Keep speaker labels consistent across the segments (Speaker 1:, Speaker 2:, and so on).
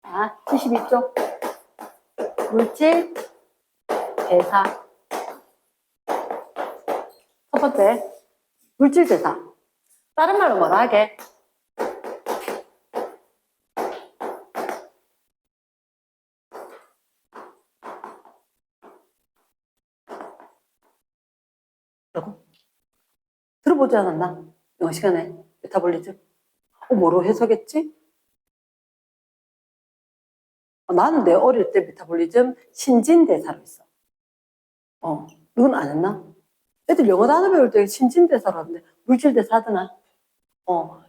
Speaker 1: 자, 72쪽. 물질, 대사. 첫 번째, 물질 대사. 다른 말로 뭐라 하게? 라고? 들어보지 않았나? 영어 시간에 메타볼리즘. 뭐로 해석했지? 나는 내 어릴 때 메타볼리즘 신진대사로 했어. 이건 안 했나? 애들 영어 단어 배울 때 신진대사로 하는데 물질대사 하더나?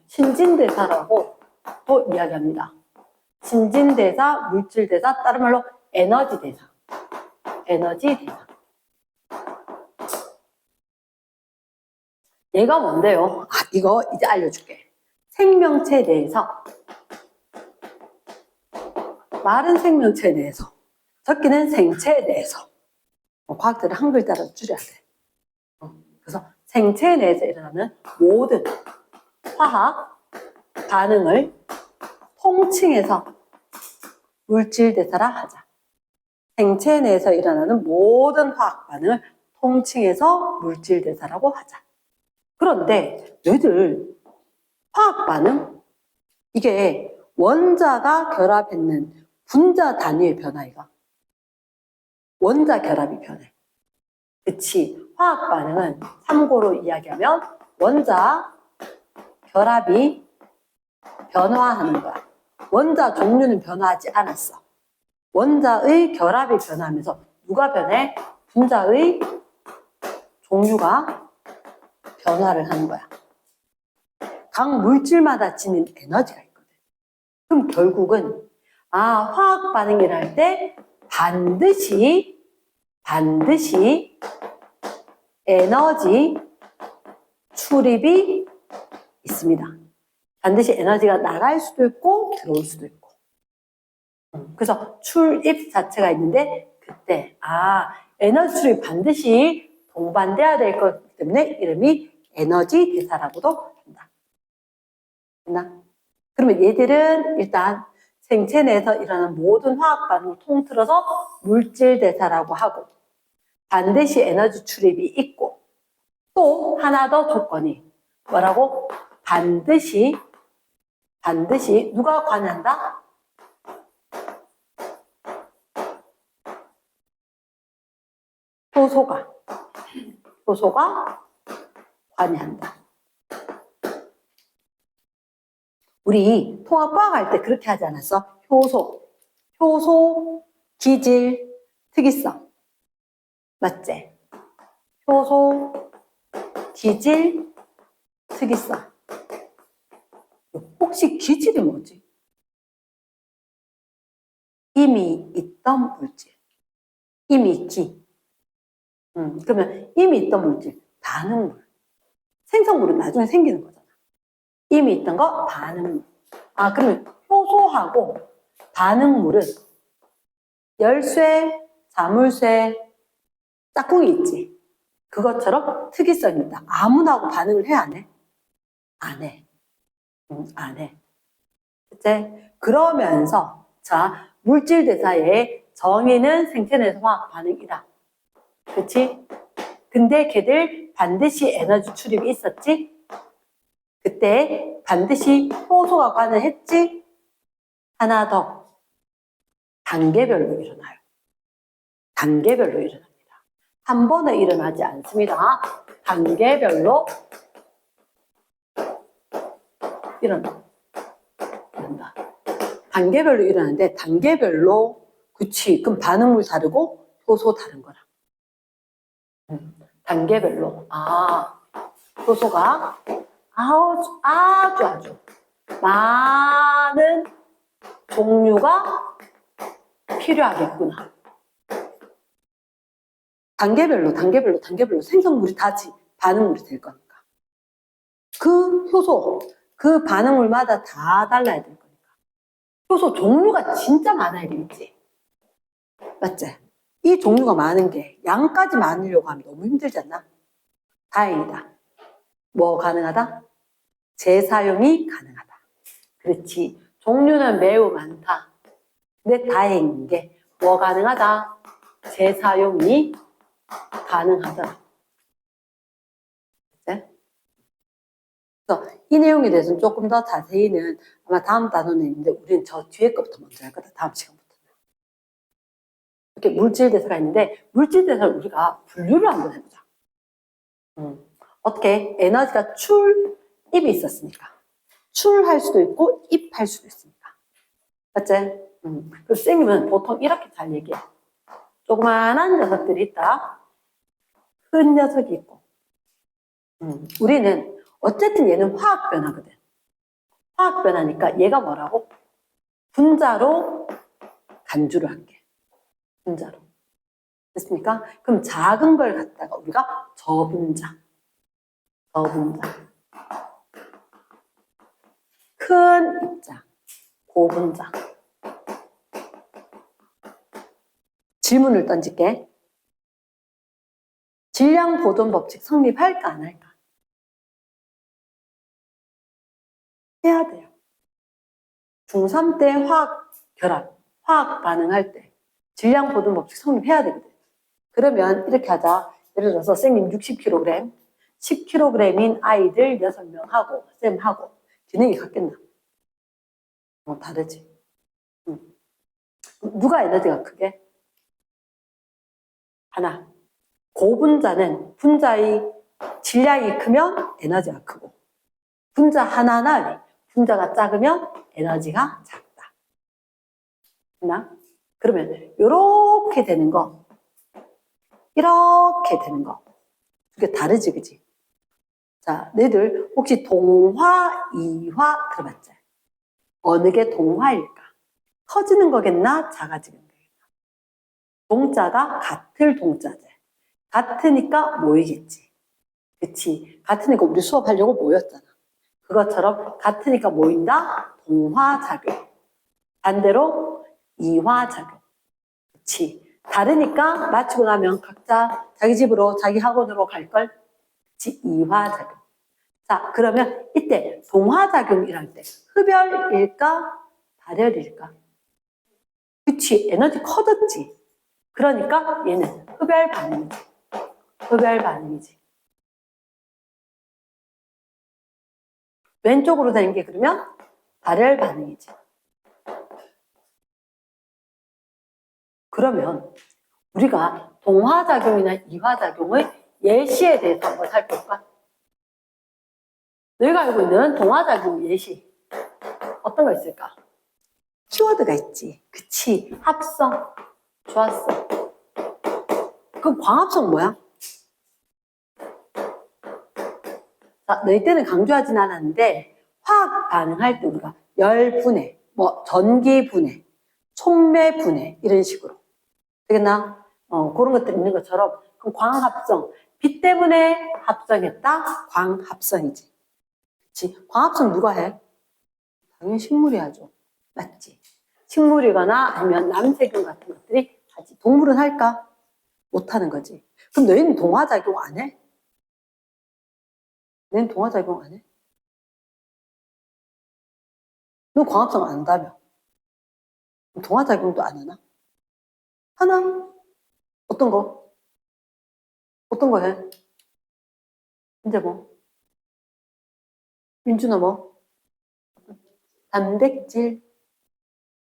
Speaker 1: 신진대사라고 또 이야기합니다. 신진대사, 물질대사, 다른 말로 에너지대사. 에너지대사. 얘가 뭔데요? 이거 이제 알려줄게. 생명체 내에서, 말은 생명체 내에서, 적기는 생체 내에서. 과학자는 한 글자로 줄여야 돼. 그래서 생체 내에서 일어나는 모든 화학 반응을 통칭해서 물질대사라 하자. 생체 내에서 일어나는 모든 화학 반응을 통칭해서 물질대사라고 하자. 그런데 너희들 화학 반응? 이게 원자가 결합했는 분자 단위의 변화이가. 원자 결합이 변해. 그치? 화학 반응은 참고로 이야기하면 원자 결합이 변화하는 거야. 원자 종류는 변화하지 않았어. 원자의 결합이 변하면서 누가 변해? 분자의 종류가 변화를 하는 거야. 각 물질마다 지닌 에너지가 있거든. 그럼 결국은 화학 반응을 할 때 반드시 에너지 출입이 있습니다. 반드시 에너지가 나갈 수도 있고 들어올 수도 있고. 그래서 출입 자체가 있는데 그때 에너지 출입이 반드시 동반돼야 될 것 때문에 이름이 에너지 대사라고도 한다. 됐나? 그러면 얘들은 일단 생체 내에서 일어나는 모든 화학 반응을 통틀어서 물질 대사라고 하고 반드시 에너지 출입이 있고 또 하나 더 조건이 뭐라고? 반드시 누가 관여한다? 효소가 관여한다. 우리 통합과학 할 때 그렇게 하지 않았어? 효소, 기질, 특이성. 맞지? 효소, 기질, 특이성. 혹시 기질이 뭐지? 이미 있던 물질. 이미 기. 그러면 이미 있던 물질, 반응물. 생성물은 나중에 생기는 거잖아. 이미 있던 거 반응물. 그러면 효소하고 반응물은 열쇠, 자물쇠, 짝꿍이 있지. 그것처럼 특이성이 있다. 아무나 하고 반응을 해, 안 해? 안 해. 안 해. 이제 그러면서 자 물질 대사의 정의는 생체 내에서 화학 반응이다. 그렇지? 근데 걔들 반드시 에너지 출입이 있었지? 그때 반드시 효소가 관여했지? 하나 더. 단계별로 일어나요. 단계별로 일어납니다. 한 번에 일어나지 않습니다. 단계별로 일어난다. 단계별로 일어나는데 단계별로 그치 그럼 반응물 다르고 효소 다른 거라. 단계별로 효소가 아주 많은 종류가 필요하겠구나. 단계별로 생성물이 다지 반응물이 될 거니까. 그 효소, 그 반응물마다 다 달라야 될 거니까. 효소 종류가 진짜 많아야 되겠지. 맞지? 이 종류가 많은 게 양까지 많으려고 하면 너무 힘들지 않나? 다행이다. 뭐 가능하다? 재사용이 가능하다. 그렇지. 종류는 매우 많다. 근데 다행인 게 뭐 가능하다? 재사용이 가능하더라. 그치? 그래서 이 내용에 대해서는 조금 더 자세히는 아마 다음 단원에 있는데 우리는 저 뒤에 것부터 먼저 할 거다. 다음 시간부터. 이렇게 물질 대사가 있는데 물질 대사를 우리가 분류를 한번 해보자. 어떻게? 에너지가 출입이 있었으니까. 출할 수도 있고 입할 수도 있으니까. 맞지? 그래서 선생님은 보통 이렇게 잘 얘기해. 조그만한 녀석들이 있다. 큰 녀석이 있고. 우리는 어쨌든 얘는 화학 변화거든. 화학 변화니까 얘가 뭐라고? 분자로 간주를 할게. 분자로. 됐습니까? 그럼 작은 걸 갖다가 우리가 저분자. 큰 입자. 고분자. 질문을 던질게. 질량 보존 법칙 성립할까 안 할까? 해야 돼요. 중3 때 화학 결합, 화학 반응할 때 질량 보존 법칙 성립해야 되거든. 그러면 이렇게 하자. 예를 들어서 쌤님 60kg, 10kg인 아이들 6명하고 쌤하고 기능이 같겠나? 다르지. 누가 에너지가 크게? 하나. 고분자는 분자의 질량이 크면 에너지가 크고 분자 하나나 분자가 작으면 에너지가 작다. 됐나? 그러면 이렇게 되는 거 이렇게 되는 거 그게 다르지 그지? 자, 너희들 혹시 동화, 이화 들어봤지? 어느 게 동화일까? 커지는 거겠나? 작아지는 거겠나? 동자가 같을 동자제. 같으니까 모이겠지. 그치? 같으니까 우리 수업하려고 모였잖아. 그것처럼 같으니까 모인다? 동화작용. 반대로 이화작용. 그치? 다르니까 마치고 나면 각자 자기 집으로 자기 학원으로 갈걸? 그치? 이화작용. 자, 그러면 이때 동화작용이랄 때 흡열일까? 발열일까? 그치? 에너지 커졌지? 그러니까 얘는 흡열 반응이지. 흡열 반응이지. 왼쪽으로 되는 게 그러면 발열 반응이지. 그러면 우리가 동화작용이나 이화작용의 예시에 대해서 한번 살펴볼까? 너희가 알고 있는 동화작용 예시 어떤 거 있을까? 키워드가 있지. 그치? 합성. 좋았어. 그럼 광합성 뭐야? 자, 너희 때는 강조하진 않았는데 화학 반응할 때 우리가 열 분해, 뭐 전기 분해, 촉매 분해 이런 식으로 되겠나? 그런 것들 있는 것처럼 그럼 광합성, 빛 때문에 합성했다? 광합성이지. 그치? 광합성 누가 해? 당연히 식물이 하죠. 맞지? 식물이거나 아니면 남세균 같은 것들이 하지. 동물은 할까? 못하는 거지. 그럼 너희는 동화작용 안 해? 너희는 동화작용 안 해? 너 광합성 안 한다며? 동화작용도 안 하나? 하나? 어떤 거? 어떤 거 해? 이제 뭐? 민준아 뭐? 단백질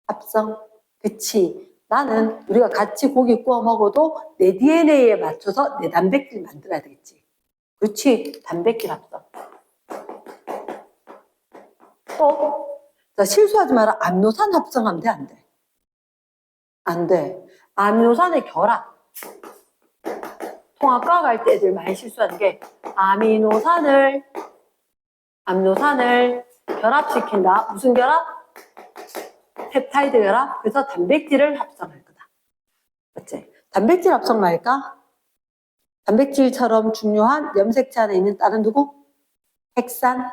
Speaker 1: 합성. 그치? 나는 우리가 같이 고기 구워 먹어도 내 DNA에 맞춰서 내 단백질 만들어야 되겠지. 그렇지? 단백질 합성. 자, 실수하지 마라. 암노산 합성하면 돼, 안 돼? 안 돼. 아미노산의 결합. 통합과학 할 때 애들 많이 실수하는 게 아미노산을 결합시킨다. 무슨 결합? 펩타이드 결합. 그래서 단백질을 합성할 거다. 맞지? 단백질 합성 말까? 단백질처럼 중요한 염색체 안에 있는 다른 누구? 핵산.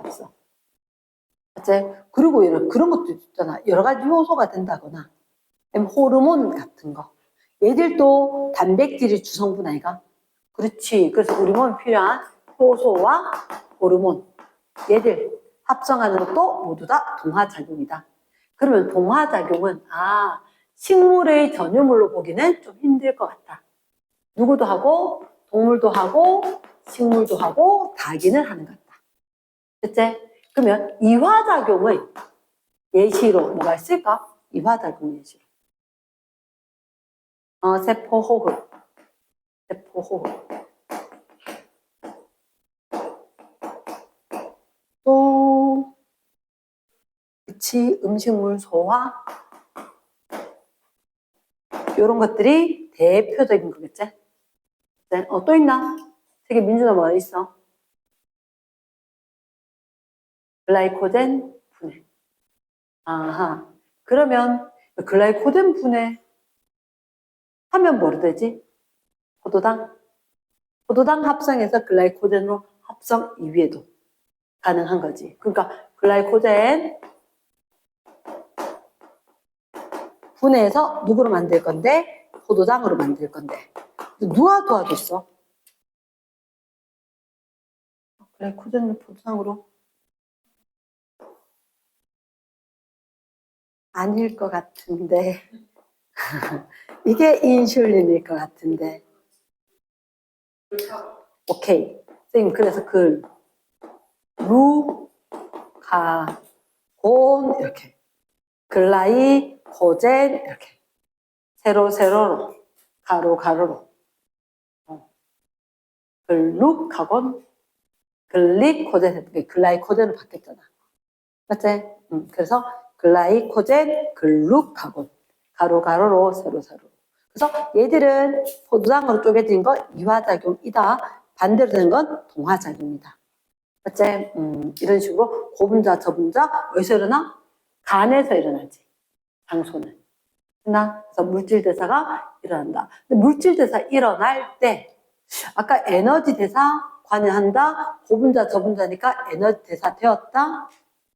Speaker 1: 없어. 맞지? 그리고 그런 것도 있잖아. 여러 가지 효소가 된다거나 호르몬 같은 거. 얘들도 단백질이 주성분 아이가? 그렇지. 그래서 우리 몸에 필요한 효소와 호르몬. 얘들 합성하는 것도 모두 다 동화작용이다. 그러면 동화작용은 식물의 전유물로 보기는 좀 힘들 것 같다. 누구도 하고 동물도 하고 식물도 하고 닭이는 하는 것 같다. 됐지? 그러면 이화작용의 예시로 뭐가 있을까? 이화작용 예시로. 세포호흡. 세포호흡. 또 그치, 음식물 소화 이런 것들이 대표적인 거겠지? 네? 또 있나? 세계 민주나 뭐 있어? 글라이코젠 분해. 아하. 그러면 글라이코젠 분해 하면 뭐로 되지? 포도당? 포도당 합성해서 글라이코젠으로 합성 이후에도 가능한 거지. 그러니까 글라이코젠 분해해서 누구로 만들 건데? 포도당으로 만들 건데. 누가 도와줬어? 글라이코젠을 포도당으로? 아닐 것 같은데. 이게 인슐린일 것 같은데. 오케이. 선생님, 그래서 루카곤, 이렇게. 글라이코젠, 이렇게. 세로로, 가로로. 글루카곤, 글리코젠, 글라이코젠으로 바뀌었잖아. 맞지? 그래서 글라이코젠, 글루카곤. 가로로, 세로로. 그래서 얘들은 포도당으로 쪼개진 건 이화작용이다. 반대로 되는 건 동화작용이다. 맞지? 이런 식으로 고분자, 저분자 어디서 일어나? 간에서 일어나지. 장소는. 그래서 물질 대사가 일어난다. 근데 물질 대사 일어날 때 아까 에너지 대사 관여한다. 고분자, 저분자니까 에너지 대사 되었다.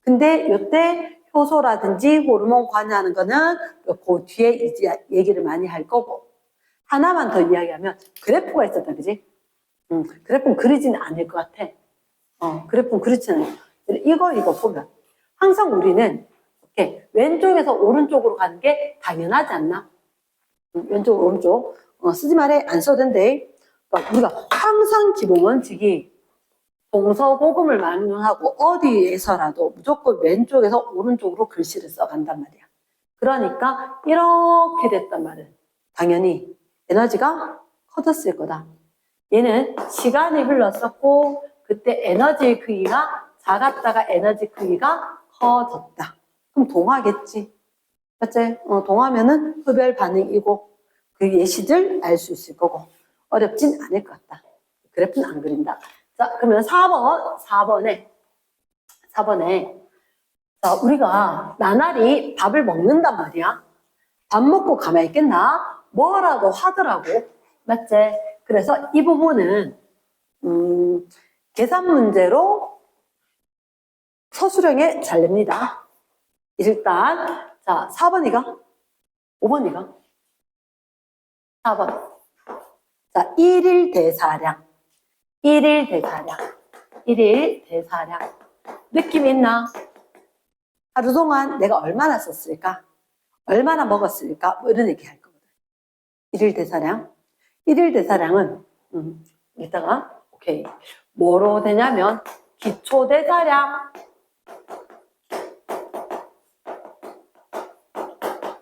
Speaker 1: 근데 이때 효소라든지 호르몬 관여하는 거는 그 뒤에 이제 얘기를 많이 할 거고. 하나만 더 이야기하면 그래프가 있었다, 그지? 그래프는 그리지는 않을 것 같아. 그래프는 그렇지 않아요. 이거 보면 항상 우리는 이렇게 왼쪽에서 오른쪽으로 가는 게 당연하지 않나? 왼쪽 오른쪽 쓰지 말해. 안 써도 된대. 그러니까 우리가 항상 기본 원칙이 동서고금을 막론하고 어디에서라도 무조건 왼쪽에서 오른쪽으로 글씨를 써간단 말이야. 그러니까 이렇게 됐단 말은 당연히 에너지가 커졌을 거다. 얘는 시간이 흘렀었고 그때 에너지 크기가 작았다가 에너지 크기가 커졌다. 그럼 동화겠지. 맞지? 동화면은 흡열 반응이고 그 예시들 알 수 있을 거고 어렵진 않을 것 같다. 그래프는 안 그린다. 자, 그러면 4번에 자, 우리가 나날이 밥을 먹는단 말이야. 밥 먹고 가만히 있겠나? 뭐라도 하더라고. 맞지? 그래서 이 부분은 계산 문제로 서술형에 잘 냅니다. 일단 자 4번이가 5번이가 4번 자 1일 대사량 느낌 있나? 하루 동안 내가 얼마나 썼을까? 얼마나 먹었을까? 뭐 이런 얘기 할 거거든. 1일 대사량은 이따가 오케이 뭐로 되냐면 기초 대사량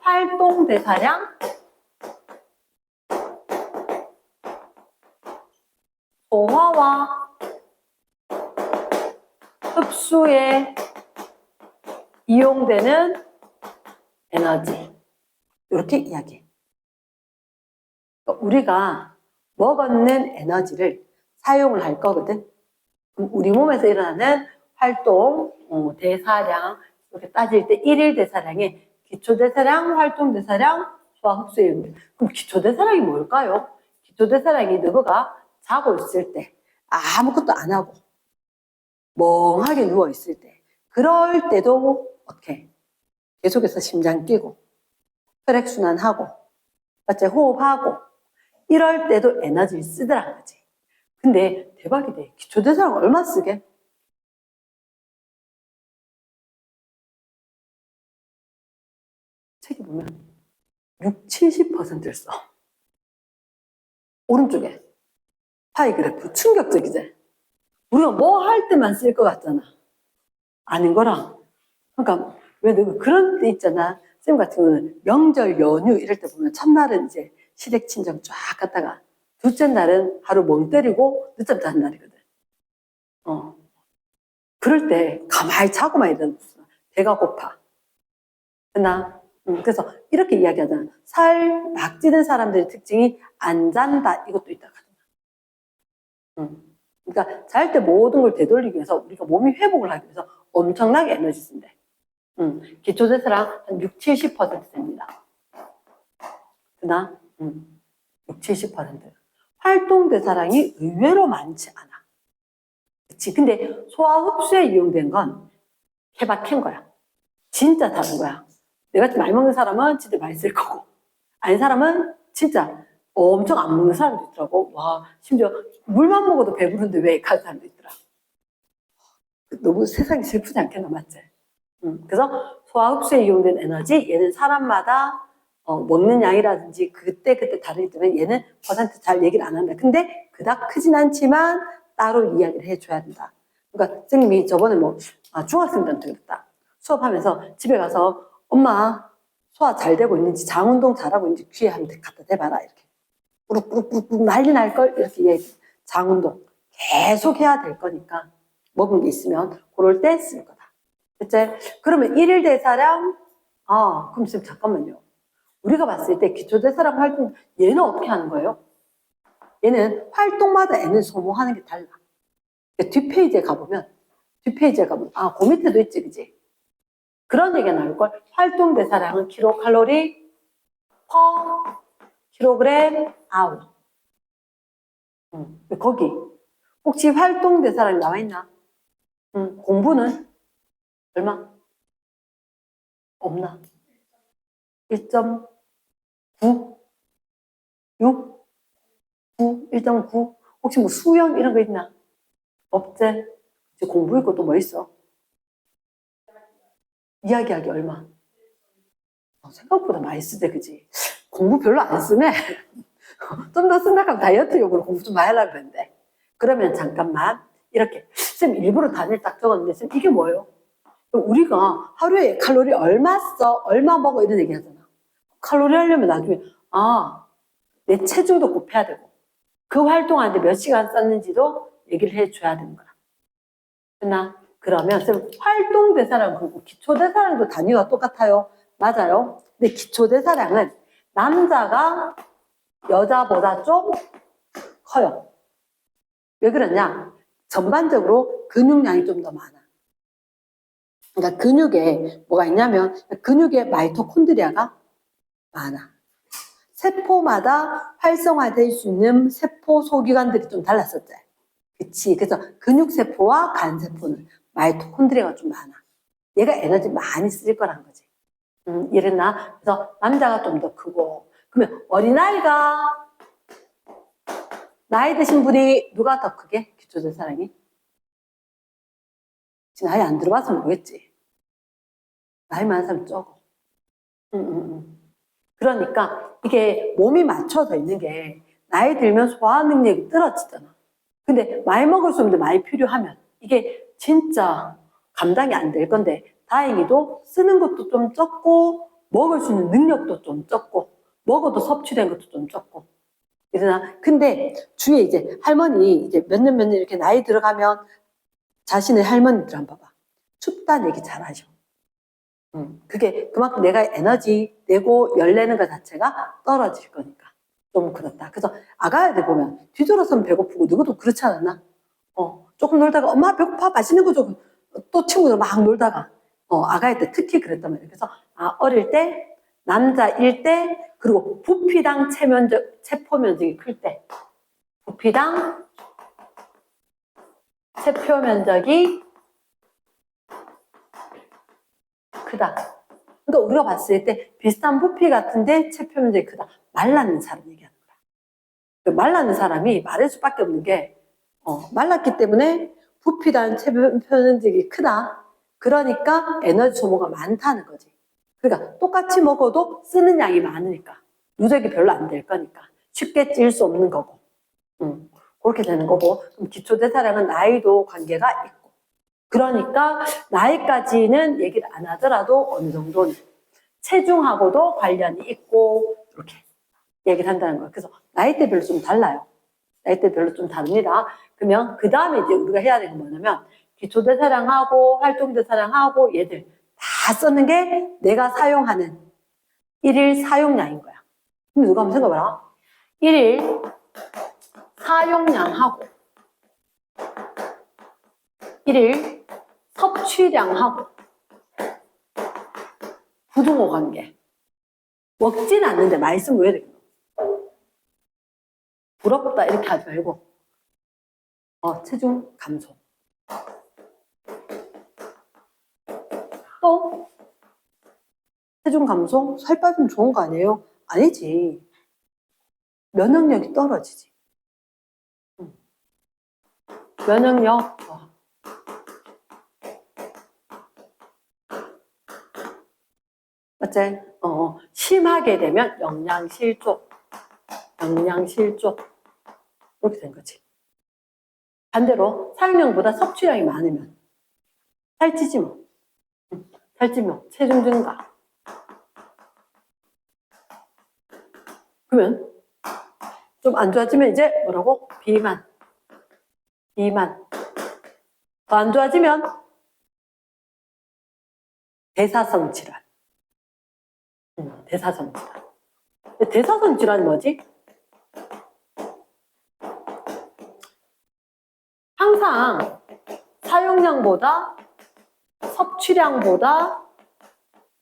Speaker 1: 활동 대사량 소화와 흡수에 이용되는 에너지 이렇게 이야기해. 우리가 먹었는 에너지를 사용을 할 거거든. 그럼 우리 몸에서 일어나는 활동, 대사량 이렇게 따질 때 1일 대사량에 기초대사량, 활동대사량, 소화흡수의 그럼 기초대사량이 뭘까요? 기초대사량이 너가 자고 있을 때 아무것도 안 하고 멍하게 누워 있을 때 그럴 때도 어떻게 계속해서 심장 뛰고 혈액순환하고 맞지? 호흡하고 이럴 때도 에너지를 쓰더란 거지. 근데 대박이다. 기초대사량 얼마 쓰게? 책이 보면 6, 70%를 써. 오른쪽에 파이 그래프 충격적이지? 우리가 뭐 할 때만 쓸 것 같잖아. 아닌 거랑. 그러니까 왜 내가 그런 때 있잖아. 쌤 같은 경우는 명절 연휴 이럴 때 보면 첫날은 이제 시댁 친정 쫙 갔다가 둘째 날은 하루 멍 때리고 늦잠 자는 날이거든. 그럴 때 가만히 자고만 있는 배가 고파. 그래서 이렇게 이야기하잖아. 살 막 찌는 사람들의 특징이 안 잔다 이것도 있다 하잖아. 그러니까 잘 때 모든 걸 되돌리기 위해서 우리가 몸이 회복을 하기 위해서 엄청나게 에너지 쓴대. 기초대사량 한 6, 70% 됩니다. 그나 6, 70%. 활동대사량이 의외로 많지 않아. 그치? 근데 소화 흡수에 이용된 건 케바케인 거야. 진짜 다른 거야. 내가 많이 먹는 사람은 진짜 많이 쓸 거고, 아닌 사람은 진짜 엄청 안 먹는 사람도 있더라고. 와, 심지어 물만 먹어도 배부른데 왜 가는 사람도 있더라. 너무 세상이 슬프지 않겠나, 맞지? 그래서 소화 흡수에 이용된 에너지, 얘는 사람마다 먹는 양이라든지 그때 다르기 때문에 얘는 퍼센트 잘 얘기를 안 한다. 근데 그닥 크진 않지만 따로 이야기를 해줘야 된다. 그러니까 선생님이 저번에 중학생들한테 그랬다. 수업하면서 집에 가서 엄마 소화 잘 되고 있는지 장운동 잘하고 있는지 귀에 한번 갖다 대봐라 이렇게 꾸룩꾸룩꾸룩 난리 날걸 이렇게 얘기. 장운동 계속 해야 될 거니까 먹은 게 있으면 그럴 때 쓸 거다. 됐지? 그러면 일일 대사량 그럼 지금 잠깐만요. 우리가 봤을 때 기초대사량 활동 얘는 어떻게 하는 거예요? 얘는 활동마다 에너지 소모하는 게 달라. 뒷페이지에 가보면 그 밑에도 있지 그지? 그런 얘기가 나올걸. 활동대사량은 킬로칼로리 퍼 킬로그램 아워. 거기 혹시 활동대사량이 나와 있나? 공부는 얼마? 없나? 1.9? 6? 9? 1.9? 혹시 뭐 수영 이런 거 있나? 없지? 공부 있고 또 뭐 있어? 이야기하기 얼마? 생각보다 많이 쓰지, 그지? 공부 별로 안 쓰네. 좀 더 쓴다 하면 다이어트용으로 공부 좀 많이 하려고 그랬는데. 그러면 잠깐만. 이렇게. 쌤 일부러 단위를 딱 적었는데, 쌤 이게 뭐예요? 우리가 하루에 칼로리 얼마 써? 얼마 먹어? 이런 얘기 하잖아. 칼로리 하려면 나중에, 내 체중도 곱해야 되고, 그 활동하는데 몇 시간 썼는지도 얘기를 해줘야 되는 거야. 됐나? 그러면 쌤 활동대사량 그리고 기초대사량도 단위가 똑같아요. 맞아요. 근데 기초대사량은 남자가 여자보다 좀 커요. 왜 그러냐? 전반적으로 근육량이 좀 더 많아. 그러니까 근육에 뭐가 있냐면 근육에 마이토콘드리아가 많아. 세포마다 활성화될 수 있는 세포 소기관들이 좀 달랐었지. 그치? 그래서 근육세포와 간세포는 마이토콘드리아가 좀 많아. 얘가 에너지 많이 쓸 거란 거지. 이랬나? 그래서 남자가 좀 더 크고. 그러면 어린아이가 나이 드신 분이 누가 더 크게? 기초대사량이? 지금 나이 안 들어봐서 모르겠지. 나이 많은 사람 적어. 그러니까 이게 몸이 맞춰져 있는 게 나이 들면 소화 능력이 떨어지잖아. 근데 많이 먹을 수 없는데 많이 필요하면 이게 진짜 감당이 안 될 건데 다행히도 쓰는 것도 좀 적고 먹을 수 있는 능력도 좀 적고 먹어도 섭취된 것도 좀 적고 이러나 근데 주위에 이제 할머니 이제 몇 년 이렇게 나이 들어가면 자신의 할머니들 한번 봐봐. 춥다는 얘기 잘 하셔. 그게 그만큼 내가 에너지 내고 열내는 것 자체가 떨어질 거니까 좀 그렇다. 그래서 아가야들 보면 뒤돌아서면 배고프고 누구도 그렇지 않았나? 조금 놀다가 엄마 배고파 맛있는 거 좀 또 친구들 막 놀다가 아가야 때 특히 그랬단 말이에요. 그래서 어릴 때 남자일 때 그리고 부피당 체포 면적이 클 때 부피당 체표 면적이 크다. 그러니까 우리가 봤을 때 비슷한 부피 같은데 체표 면적이 크다. 말랐는 사람 얘기하는 거야. 말랐는 사람이 말할 수밖에 없는 게 말랐기 때문에 부피당 체표 면적이 크다. 그러니까 에너지 소모가 많다는 거지. 그러니까 똑같이 먹어도 쓰는 양이 많으니까 누적이 별로 안 될 거니까 쉽게 찔 수 없는 거고 그렇게 되는 거고 그럼 기초대사량은 나이도 관계가 있고 그러니까 나이까지는 얘기를 안 하더라도 어느 정도는 체중하고도 관련이 있고 이렇게 얘기를 한다는 거예요. 그래서 나이대별로 좀 달라요. 나이대별로 좀 다릅니다. 그러면 그 다음에 이제 우리가 해야 되는 건 뭐냐면 기초대사량하고 활동대사량하고 얘들 다 쓰는 게 내가 사용하는 일일 사용량인 거야. 근데 누가 한번 생각해봐라. 일일 사용량하고 일일 섭취량하고 부등호 관계. 먹진 않는데 말씀 왜 되겠노? 부럽다 이렇게 하지 말고 체중 감소. 또 체중 감소? 살 빠지면 좋은 거 아니에요? 아니지. 면역력이 떨어지지. 면역력 맞지? 심하게 되면 영양실조 이렇게 된 거지. 반대로 사용량보다 섭취량이 많으면 살찌지 뭐. 살찌면 체중 증가. 그러면 좀 안 좋아지면 이제 뭐라고? 비만. 더 안 좋아지면 대사성 질환. 대사성 질환. 대사성 질환이 뭐지? 항상 사용량보다 섭취량보다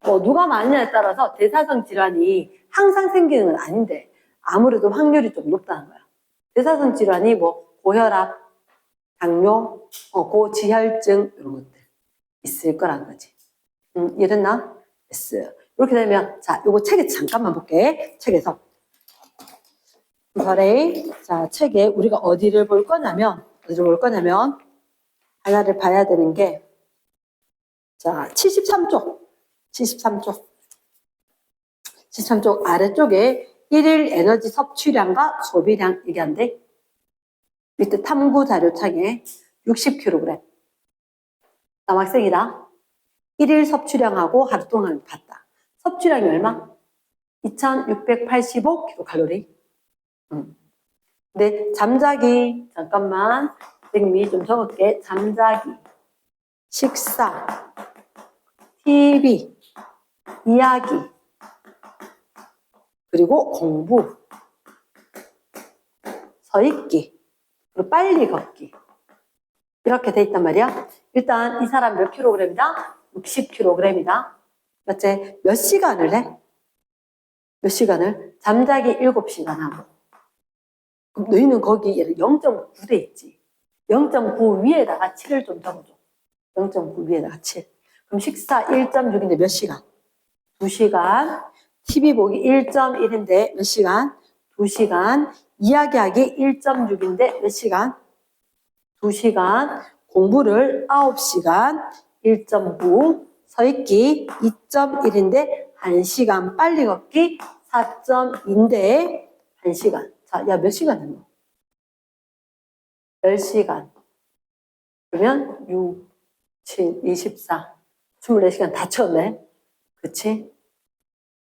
Speaker 1: 누가 많냐에 따라서 대사성 질환이 항상 생기는 건 아닌데 아무래도 확률이 좀 높다는 거야. 대사성 질환이 고혈압, 당뇨, 고지혈증 이런 것들 있을 거란 거지. 이해됐나? 됐어요. 이렇게 되면 자, 요거 책에 잠깐만 볼게. 책에서 자, 책에 우리가 어디를 볼 거냐면 하나를 봐야 되는 게 자, 73쪽 아래쪽에 일일 에너지 섭취량과 소비량 얘기한대. 밑에 탐구 자료창에 60kg. 남학생이다. 일일 섭취량하고 하루 동안 봤다. 섭취량이 얼마? 2685kcal. 근데 잠자기, 잠깐만. 선생님이 좀 적을게. 잠자기, 식사, TV, 이야기, 그리고 공부, 서있기, 그리고 빨리 걷기. 이렇게 돼 있단 말이야. 일단 이 사람 몇 킬로그램이다? 60kg이다. 맞지? 몇 시간을 해? 몇 시간을? 잠자기 7시간 하고. 그럼 너희는 거기 0.9 돼 있지. 0.9 위에다가 7을 좀 적어줘. 0.9 위에다가 7. 그럼 식사 1.6인데 몇 시간? 2시간. TV 보기 1.1인데 몇 시간? 2시간. 이야기하기 1.6인데 몇 시간? 2시간. 공부를 9시간. 1.9. 서있기 2.1인데 1시간. 빨리 걷기 4.2인데 1시간. 자, 야, 몇 시간 했노? 10시간. 그러면 6, 7, 24. 24시간 다 쳤네. 그치?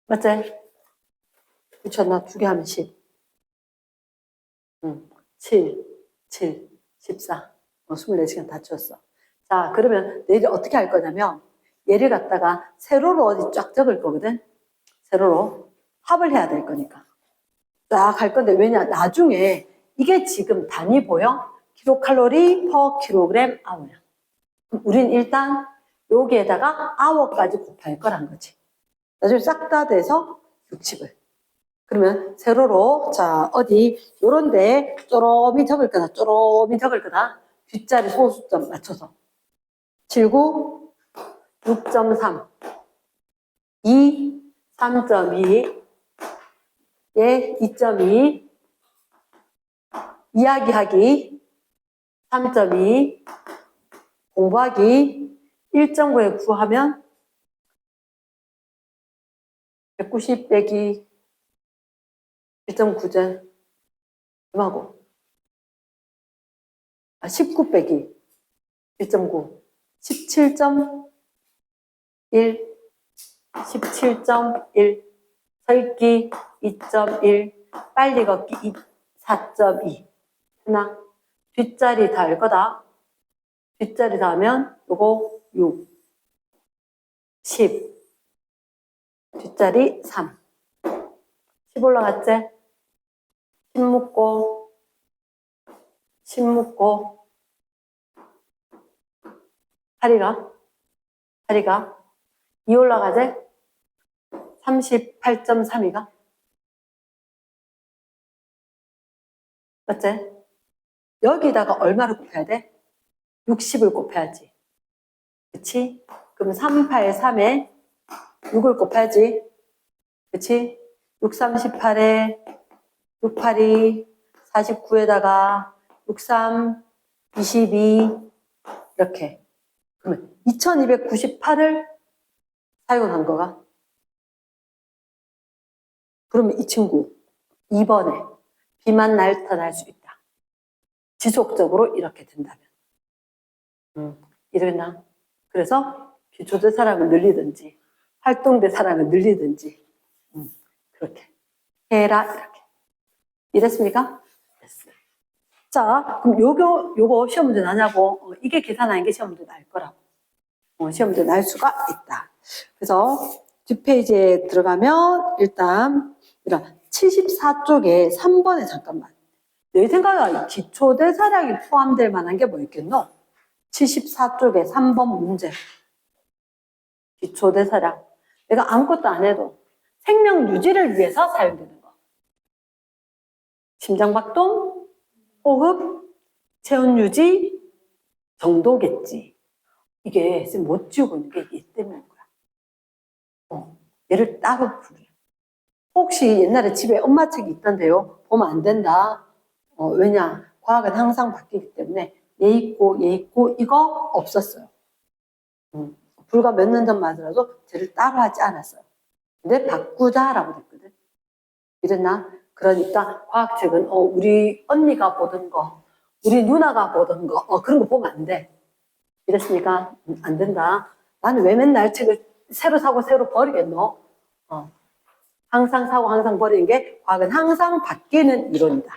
Speaker 1: 맞지? 붙였나? 2개 하면 10. 7, 14. 24시간 다 쳤어. 자, 그러면 내일 어떻게 할 거냐면, 얘를 갖다가 세로로 어디 쫙 적을 거거든? 세로로. 합을 해야 될 거니까. 쫙 할 건데, 왜냐? 나중에 이게 지금 단위 보여? 킬로칼로리 퍼 킬로그램 아워야. 우린 일단 여기에다가 아워까지 곱할 거란 거지. 나중에 싹 다 돼서 60을. 그러면 세로로 자 어디 요런데 쪼롬이 적을 거다. 뒷자리 소수점 맞춰서 79, 6.3, 2, 3.2, 예, 2.2, 이야기하기 3.2, 공부하기 1.9에 9 하면 190 빼기 1.9제 얼마고? 19 빼기 1.9 17.1 17.1 서읽기 2.1 빨리 걷기 4.2 하나 뒷자리 닿을 거다. 뒷자리 닿으면 요거 6 10 뒷자리 3 10 올라갔지? 10 묶고 10 묶고 다리가 2 올라가지? 38.3이가 맞지? 여기다가 얼마를 곱해야 돼? 60을 곱해야지. 그치? 그럼 383에 6을 곱해야지. 그치? 6, 38에 6, 8이 49에다가 6, 3, 22 이렇게. 그러면 2298을 사용한 거가. 그러면 이 친구 2번에 비만 나타날 수 있다. 지속적으로 이렇게 된다면. 이러나 그래서 기초대사량을 늘리든지 활동대사량을 늘리든지 그렇게 해라 이렇게. 이랬습니까? 됐어요. 자, 그럼 요거 시험 문제 나냐고. 이게 계산 아닌 게 시험 문제 날 거라고. 시험 문제 날 수가 있다. 그래서 뒷페이지에 들어가면 일단 74쪽에 3번에 잠깐만. 내 생각에 기초대사량이 포함될 만한 게 뭐 있겠노? 74쪽에 3번 문제. 기초대사량. 내가 아무것도 안 해도 생명 유지를 위해서 사용되는 거. 심장박동, 호흡, 체온 유지 정도겠지. 이게 못 지우고 있는 게 얘 때문인 거야. 얘를 따로 부르려. 혹시 옛날에 집에 엄마 책이 있던데요. 보면 안 된다. 왜냐? 과학은 항상 바뀌기 때문에 얘 있고 이거 없었어요. 불과 몇 년 전만 하더라도 쟤를 따로 하지 않았어요. 근데 바꾸자라고 됐거든. 이랬나? 그러니까 과학책은 우리 언니가 보던 거, 우리 누나가 보던 거, 그런 거 보면 안 돼. 이랬으니까 안 된다. 나는 왜 맨날 책을 새로 사고 새로 버리겠노? 항상 사고 항상 버리는 게 과학은 항상 바뀌는 이론이다.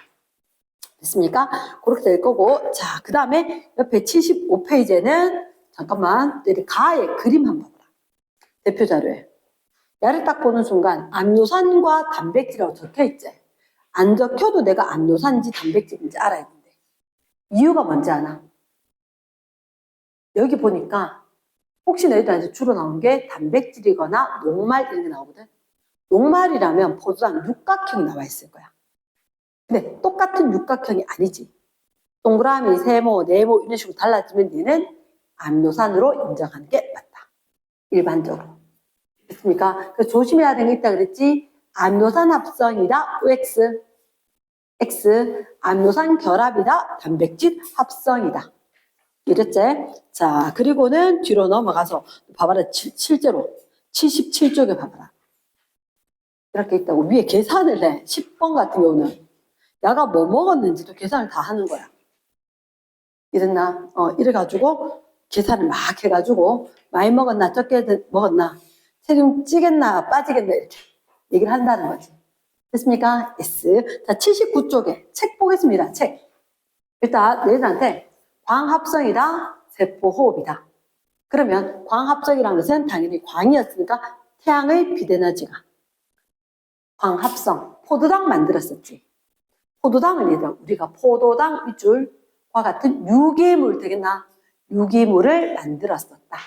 Speaker 1: 됐습니까? 그렇게 될 거고. 자, 그 다음에 옆에 75페이지에는 잠깐만, 가의 그림 한번 봐봐. 대표 자료에. 얘를 딱 보는 순간 암노산과 단백질이라고 적혀있지. 안 적혀도 내가 암노산인지 단백질인지 알아야 되는데. 이유가 뭔지 아나? 여기 보니까 혹시 너희들한테 주로 나온 게 단백질이거나 녹말 이런 게 나오거든. 녹말이라면 포도당 육각형이 나와 있을 거야. 근데 똑같은 육각형이 아니지. 동그라미, 세모, 네모 이런 식으로 달라지면 얘는 암노산으로 인정하는 게 맞다. 일반적으로. 됐습니까? 그래서 조심해야 되는 게 있다 그랬지. 암노산 합성이다. OX. X. 암노산 결합이다. 단백질 합성이다. 이랬지? 자, 그리고는 뒤로 넘어가서 봐봐라. 실제로 77쪽에 봐봐라. 이렇게 있다고. 위에 계산을 해. 10번 같은 경우는 야가 뭐 먹었는지도 계산을 다 하는 거야. 이랬나? 이래가지고 계산을 막 해가지고 많이 먹었나 적게 먹었나 체중 찌겠나 빠지겠나 이렇게 얘기를 한다는 거지. 됐습니까? S. 자, 79쪽에 책 보겠습니다. 책. 일단 너희들한테 광합성이다, 세포호흡이다. 그러면 광합성이라는 것은 당연히 광이었으니까 태양의 빛에너지가 광합성, 포도당 만들었었지. 포도당은 얘들아 우리가 포도당 밑줄과 같은 유기물 되겠나? 유기물을 만들었었다.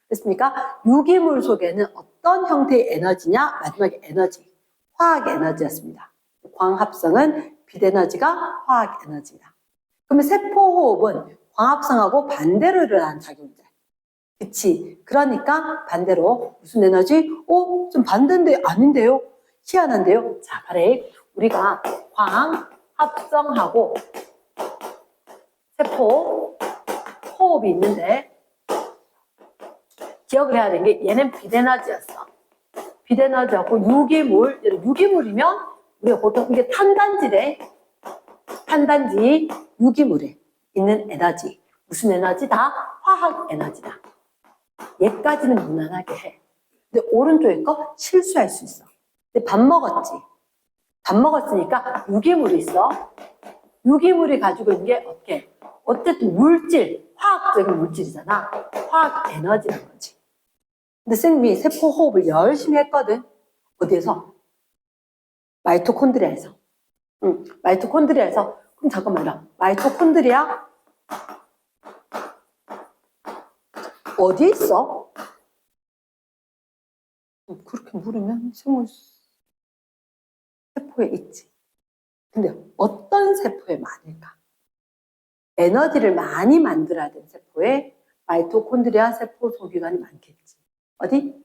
Speaker 1: 됐습니까? 유기물 속에는 어떤 형태의 에너지냐? 마지막에 에너지, 화학 에너지였습니다. 광합성은 빛에너지가 화학 에너지다. 그러면 세포호흡은 광합성하고 반대로 일어나는 작용이다. 그치? 그러니까 반대로 무슨 에너지? 좀 반대인데 아닌데요? 희한한데요? 자, 바로 우리가 광합성하고 세포 호흡이 있는데 기억을 해야 되는 게 얘는 빛에너지였어. 빛에너지하고 유기물, 유기물이면 우리가 보통 이게 탄단지래. 탄단지 유기물에 있는 에너지. 무슨 에너지다? 화학 에너지다. 얘까지는 무난하게 해. 근데 오른쪽에 거 실수할 수 있어. 근데 밥 먹었지. 밥 먹었으니까 유기물이 있어. 유기물이 가지고 있는 게 어떻게? 어쨌든 물질, 화학적인 물질이잖아. 화학 에너지라는 거지. 근데 쌤이 세포 호흡을 열심히 했거든. 어디에서? 마이토콘드리아에서. 마이토콘드리아에서. 그럼 잠깐만요. 마이토콘드리아 어디에 있어? 그렇게 물으면 생물 세포에 있지. 근데 어떤 세포에 많을까? 에너지를 많이 만들어야 되는 세포에 마이토콘드리아 세포 소기관이 많겠지. 어디?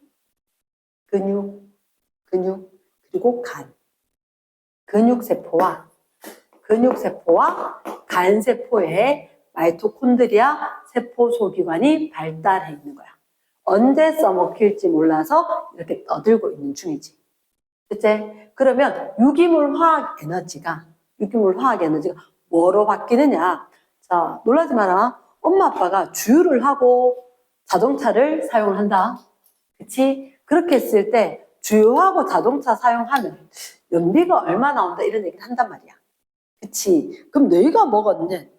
Speaker 1: 근육, 그리고 간. 근육세포와 간세포에 마이토콘드리아 세포 소기관이 발달해 있는 거야. 언제 써먹힐지 몰라서 이렇게 떠들고 있는 중이지. 그치? 그러면 유기물 화학 에너지가 뭐로 바뀌느냐? 자, 놀라지 마라. 엄마 아빠가 주유를 하고 자동차를 사용한다. 그치? 그렇게 했을 때 주유하고 자동차 사용하면 연비가 얼마 나온다 이런 얘기를 한단 말이야. 그치? 그럼 너희가 먹었는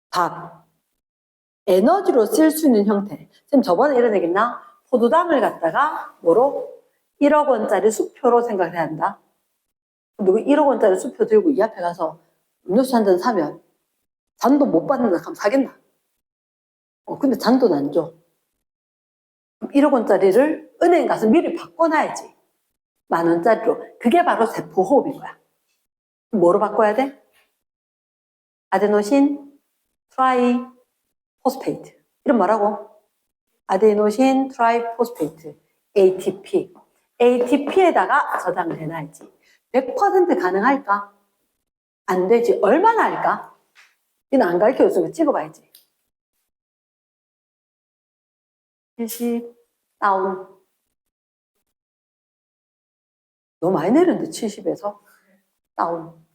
Speaker 1: 밥, 에너지로 쓸 수 있는 형태. 쌤 저번에 이런 얘기 했나? 포도당을 갖다가 뭐로? 1억 원짜리 수표로 생각을 해야 한다. 누구 1억 원짜리 수표 들고 이 앞에 가서 음료수 한 잔 사면 잔도 못 받는다 하면 사겠나? 근데 잔돈 안 줘. 1억 원짜리를 은행 가서 미리 바꿔놔야지. 10,000원짜리로. 그게 바로 세포호흡인 거야. 뭐로 바꿔야 돼? 아데노신 트라이포스페이트. 이름 뭐라고? 아데노신 트라이포스페이트. ATP. ATP에다가 저장을 해놔야지. 100% 가능할까? 안 되지. 얼마나 할까? 이는 안 가르쳐줬으면 찍어봐야지. 70 다운. 너무 많이 내렸는데 70에서 다운.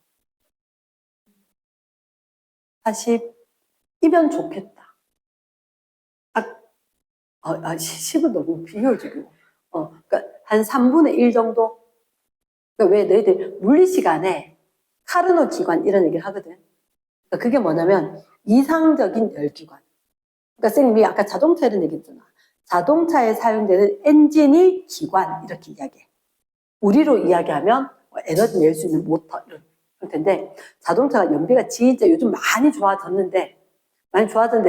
Speaker 1: 40이면 좋겠다. 10은 너무 비효율적이고. 그러니까 한 3분의 1 정도? 그러니까 왜 너희들 물리 시간에 카르노 기관 이런 얘기를 하거든. 그러니까 그게 뭐냐면 이상적인 열기관. 그러니까 쌤이 아까 자동차 이런 얘기 했잖아. 자동차에 사용되는 엔진이 기관 이렇게 이야기해. 우리로 이야기하면 에너지 낼 수 있는 모터 이런 형태인데 자동차가 연비가 진짜 요즘 많이 좋아졌는데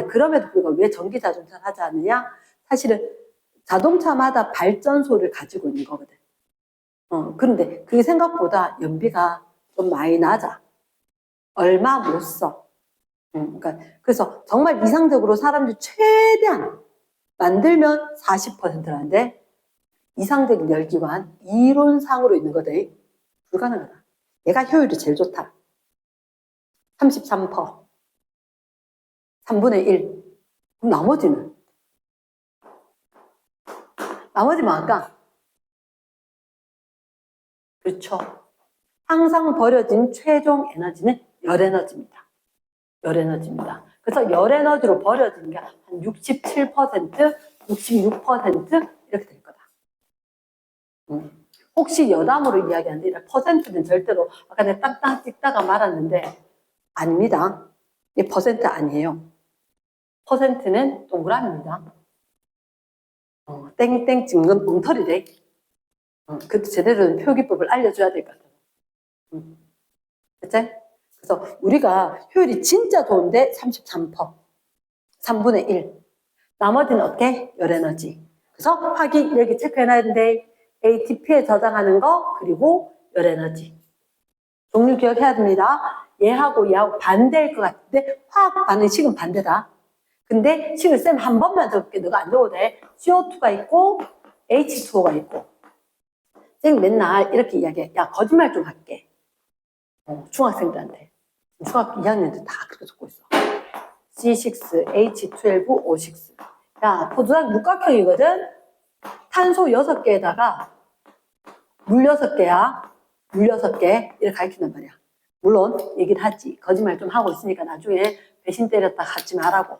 Speaker 1: 그럼에도 불구하고 왜 전기 자동차를 하지 않느냐? 사실은 자동차마다 발전소를 가지고 있는 거거든. 그런데 그게 생각보다 연비가 좀 많이 낮아. 얼마 못 써. 그러니까 그래서 정말 이상적으로 사람들이 최대한 만들면 40%라는데 이상적인 열기관 이론상으로 있는 거대. 불가능하다. 얘가 효율이 제일 좋다. 33%. 3분의 1. 그럼 나머지는 뭘까? 그렇죠. 항상 버려진 최종 에너지는 열에너지입니다. 열에너지입니다. 그래서 열에너지로 버려지는 게 한 67%, 66% 이렇게 될 거다. 혹시 여담으로 이야기하는데 이런 퍼센트는 절대로 아까 내가 땅땅 찍다가 말았는데 아닙니다. 이 퍼센트 아니에요. 퍼센트는 동그라미입니다. 땡땡 찍는 엉터리래. 그것도 제대로 된 표기법을 알려줘야 될 것 같아요. 그치? 그래서 우리가 효율이 진짜 좋은데 33%. 3분의 1. 나머지는 어떻게? 열에너지. 그래서 확인 여기 체크해놔야 되는데 ATP에 저장하는 거 그리고 열에너지. 종류 기억해야 됩니다. 얘하고 반대일 것 같은데 화학 반응식은 반대다. 근데 식을 쌤 한 번만 적을게. 너가 안 적어도 돼. CO2가 있고 H2O가 있고. 쌤 맨날 이렇게 이야기해. 야 거짓말 좀 할게. 중학생들한테. 중학교 2학년들 다 그렇게 적고 있어. C6, H12, O6. 야, 포도당 육각형이거든? 탄소 6개에다가 물 6개야. 물 6개. 이렇게 가르친단 말이야. 물론 얘기를 하지. 거짓말 좀 하고 있으니까 나중에 배신 때렸다 하지 말라고.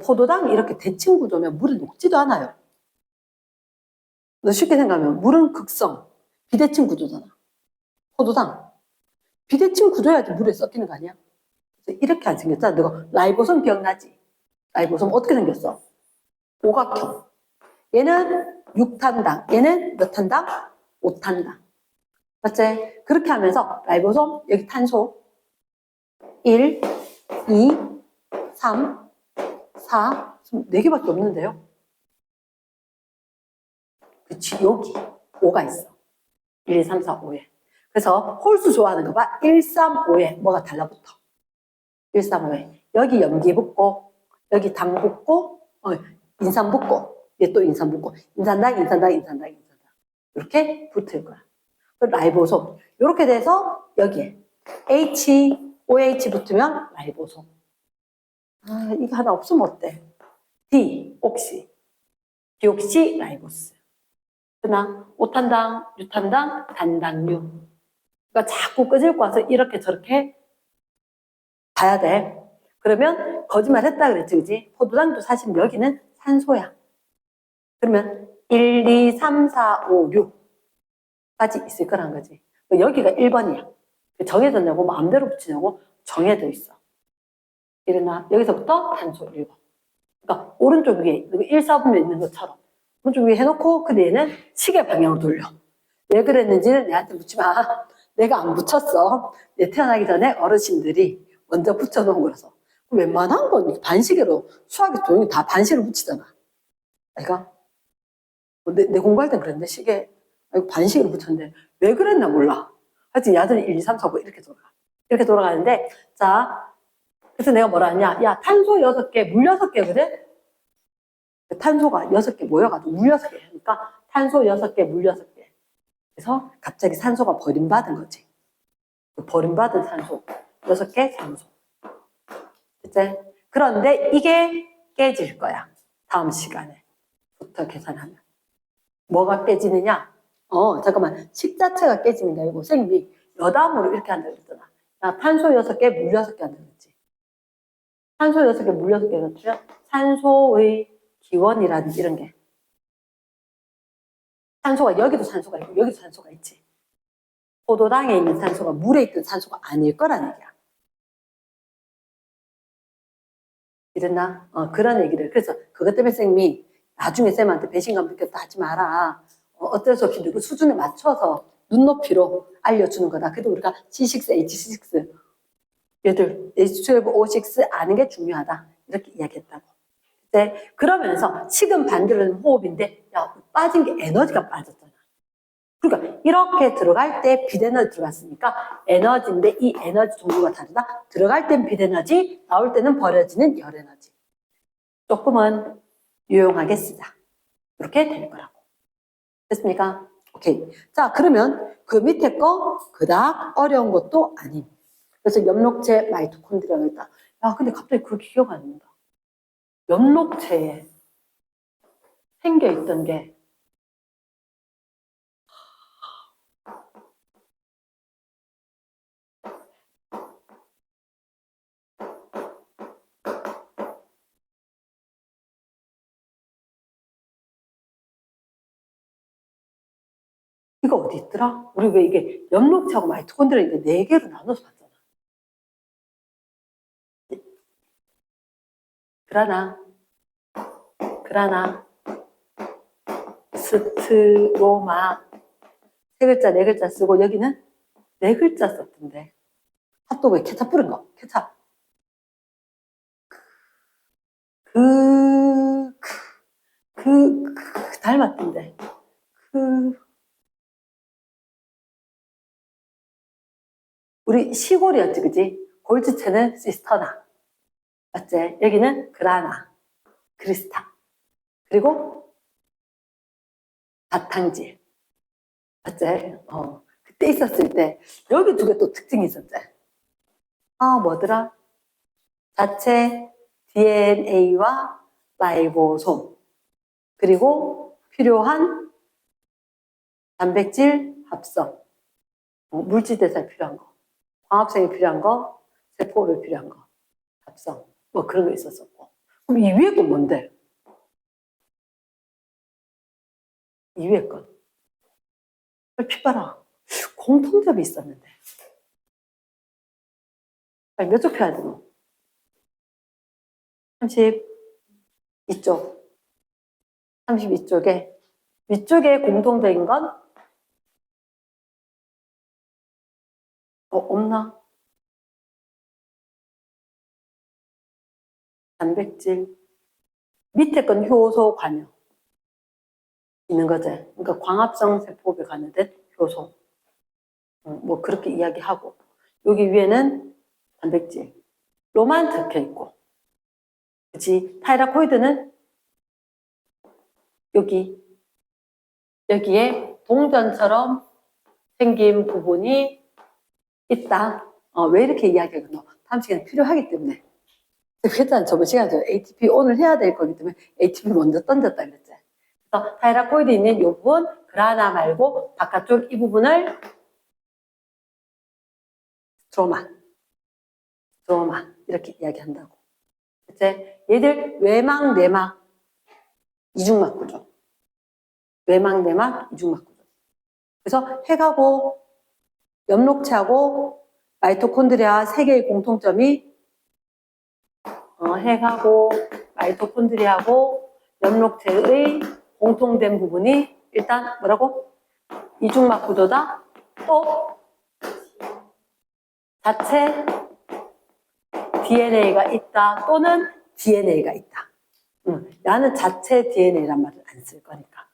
Speaker 1: 포도당이 이렇게 대칭 구조면 물이 녹지도 않아요. 너 쉽게 생각하면 물은 극성, 비대칭 구조잖아. 포도당. 비대칭 구조여야지 물에 섞이는 거 아니야? 그래서 이렇게 안 생겼잖아. 너 라이보솜 기억나지? 라이보솜 어떻게 생겼어? 오각형. 얘는 6탄당, 얘는 몇 탄당? 5탄당. 맞지? 그렇게 하면서 라이보솜, 여기 탄소 1, 2, 3, 4, 4개밖에 없는데요? 그치, 여기 5가 있어. 1, 2, 3, 4, 5에. 그래서 홀수 좋아하는 거 봐. 1, 3, 5에 뭐가 달라붙어. 1, 3, 5에. 여기 염기 붙고, 여기 당 붙고, 인산 붙고, 얘 또 인산 붙고, 인산당, 인산당, 인산당, 인산당. 이렇게 붙을 거야. 라이보솜. 이렇게 돼서 여기에 OH 붙으면 라이보솜. 아, 이거 하나 없으면 어때? 옥시. 디옥시 라이보스. 그러나 5탄당, 6탄당, 단당류. 그러니까 자꾸 끄집고 와서 이렇게 저렇게 봐야 돼. 그러면 거짓말 했다 그랬지, 그지? 포도당도 사실 여기는 산소야. 그러면 1, 2, 3, 4, 5, 6까지 있을 거란 거지. 여기가 1번이야. 정해졌냐고 마음대로 붙이냐고 정해져 있어. 일어나 여기서부터 단소 1번. 그러니까 오른쪽 위에 1, 4분면 있는 것처럼 오른쪽 위에 해놓고 근데 얘는 시계 방향으로 돌려. 왜 그랬는지는 내한테 묻지 마. 내가 안 붙였어. 내 태어나기 전에 어르신들이 먼저 붙여놓은 거라서. 웬만한 건 반시계로 수학이 조용히 다 반시계로 붙이잖아. 내가 내 공부할 땐 그랬는데 시계 반시계로 붙였는데 왜 그랬나 몰라. 하여튼 야들이 1, 2, 3, 4, 5 이렇게 돌아가. 이렇게 돌아가는데 자 그래서 내가 뭐라 하냐. 야 탄소 6개 물 6개거든. 탄소가 6개 모여가지고 물 6개 하니까 탄소 6개 물 6개. 그래서 갑자기 산소가 버림받은 거지. 버림받은 산소 6개 산소. 그치? 그런데 이게 깨질 거야. 다음 시간에부터 계산하면. 뭐가 깨지느냐? 잠깐만. 식 자체가 깨지는 게 아니고 선생님이 여담으로 이렇게 한다고 그랬잖아. 야, 탄소 6개, 물 6개 한다고 그랬지. 탄소 6개, 물 6개가 주면 산소의 기원이라든지 이런 게. 산소가 여기도 산소가 있고 여기도 산소가 있지. 포도당에 있는 산소가 물에 있던 산소가 아닐 거란 얘기야. 이랬나? 그런 얘기를. 그래서 그것 때문에 쌤이 나중에 쌤한테 배신감 느꼈다 하지 마라. 어쩔 수 없이 누구 수준에 맞춰서 눈높이로 알려주는 거다. 그래도 우리가 C6, H6 얘들 H12, O6 아는 게 중요하다. 이렇게 이야기했다고. 네, 그러면서 지금 반대로는 호흡인데 야 빠진 게 에너지가 빠졌잖아. 그러니까 이렇게 들어갈 때 빛에너지 들어갔으니까 에너지인데 이 에너지 종류가 다르다. 들어갈 땐 빛에너지, 나올 때는 버려지는 열에너지. 조금은 유용하게 쓰자. 이렇게 될 거라고. 됐습니까? 오케이. 자, 그러면 그 밑에 거 그닥 어려운 것도 아님. 그래서 엽록체 마이토콘드리아가 있다. 야, 근데 갑자기 그렇게 기억 안 난다. 엽록체에 생겨있던 게 이거 어디 있더라? 우리 왜 이게 엽록체하고 마이토콘드리아 이게 4개로 나눠서 봤잖아. 그라나, 스트로마. 3글자, 4글자 쓰고 여기는 4글자 썼던데. 핫도그에 케찹 뿌린 거. 케찹. 닮았던데. 우리 시골이었지, 그지? 골드체는 시스터나. 맞지? 여기는 그라나, 크리스타. 그리고 바탕질. 맞지? 그때 있었을 때, 여기 2개 또 특징이 있었지. 뭐더라? 자체 DNA와 라이보솜. 그리고 필요한 단백질 합성, 물질대사에 필요한 거, 광합성에 필요한 거, 세포호흡에 필요한 거, 합성, 뭐 그런 거 있었었고. 그럼 이 위에 건 뭔데? 이 위에 건. 피 봐라. 공통점이 있었는데. 몇 쪽 펴야 되노? 32쪽. 32쪽에 위쪽에 공통적인 건 없나? 단백질. 밑에 건 효소 관여 있는 거지. 그러니까 광합성 세포에 관여된 효소. 뭐 그렇게 이야기하고 여기 위에는 단백질로만 적혀 있고, 그치? 타이라코이드는 여기에 동전처럼 생긴 부분이 있다. 왜 이렇게 이야기하거든요? 다음 시간에 필요하기 때문에. 그랬잖아. 저번 시간에 ATP 오늘 해야 될 거기 때문에 ATP 먼저 던졌다 그랬지. 그래서 타이라코이드 있는 이 부분, 그라나 말고 바깥쪽 이 부분을 스트로마 이렇게 이야기한다고. 이제 얘들 외막, 내막, 이중막 구조. 외막, 내막, 이중막 구조. 그래서 핵하고 엽록체하고 마이토콘드리아 세 개의 공통점이 핵하고 마이토콘드리아하고 엽록체의 공통된 부분이 일단 뭐라고? 이중막 구조다. 또 자체 DNA가 있다. 또는 DNA가 있다. 나는 자체 DNA란 말을 안 쓸 거니까.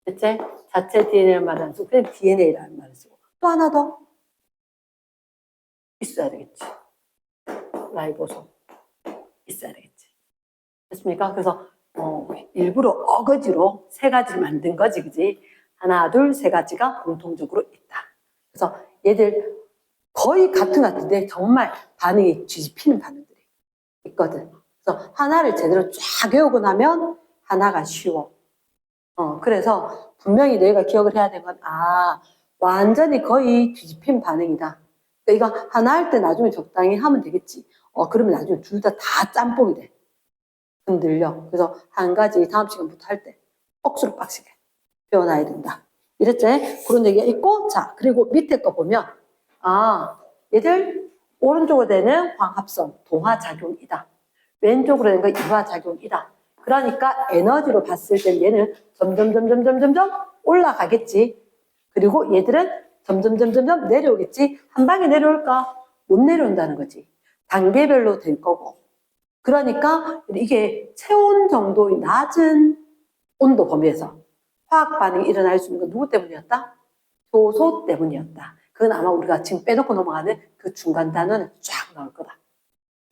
Speaker 1: 됐지? 자체 DNA란 말을 안 쓰고 그냥 DNA라는 말을 쓰고. 또 하나 더 있어야 되겠지. 라이보솜 있어야 되겠지. 됐습니까? 그래서 일부러 어거지로 세 가지를 만든 거지, 그지? 하나, 둘, 세 가지가 공통적으로 있다. 그래서 얘들 거의 같은 것 같은데 정말 반응이 뒤집히는 반응들이 있거든. 그래서 하나를 제대로 쫙 외우고 나면 하나가 쉬워. 그래서 분명히 너희가 기억을 해야 되는 건, 완전히 거의 뒤집힌 반응이다. 그러니까 이거 하나 할 때 나중에 적당히 하면 되겠지. 그러면 나중에 둘 다 짬뽕이 돼. 흔들려. 그래서 한 가지 다음 시간부터 할 때 억수로 빡시게 배워놔야 된다. 이랬지? 그런 얘기가 있고, 자, 그리고 밑에 거 보면, 얘들 오른쪽으로 되는 광합성, 동화작용이다. 왼쪽으로 되는 거 이화작용이다. 그러니까 에너지로 봤을 때 얘는 점점 올라가겠지. 그리고 얘들은 점점 내려오겠지. 한 방에 내려올까? 못 내려온다는 거지. 단계별로 될 거고. 그러니까 이게 체온 정도의 낮은 온도 범위에서 화학 반응이 일어날 수 있는 건 누구 때문이었다? 효소 때문이었다. 그건 아마 우리가 지금 빼놓고 넘어가는 그 중간 단어는 쫙 나올 거다.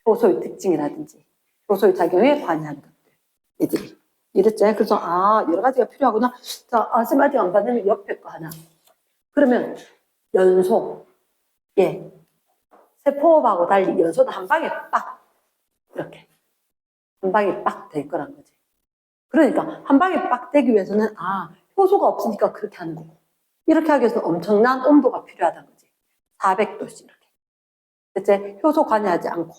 Speaker 1: 효소의 특징이라든지 효소의 작용에 관여하는 것들. 얘들이. 이랬죠. 그래서 여러 가지가 필요하구나. 자, 쌤 아직 안 받으면 옆에 거 하나. 그러면 연소. 세포호흡하고 달리 연소는 한 방에 빡 이렇게 한 방에 빡 될 거란 거지. 그러니까 한 방에 빡 되기 위해서는 효소가 없으니까 그렇게 하는 거고, 이렇게 하기 위해서는 엄청난 온도가 필요하다는 거지. 400도씨 이렇게. 대체 효소 관여하지 않고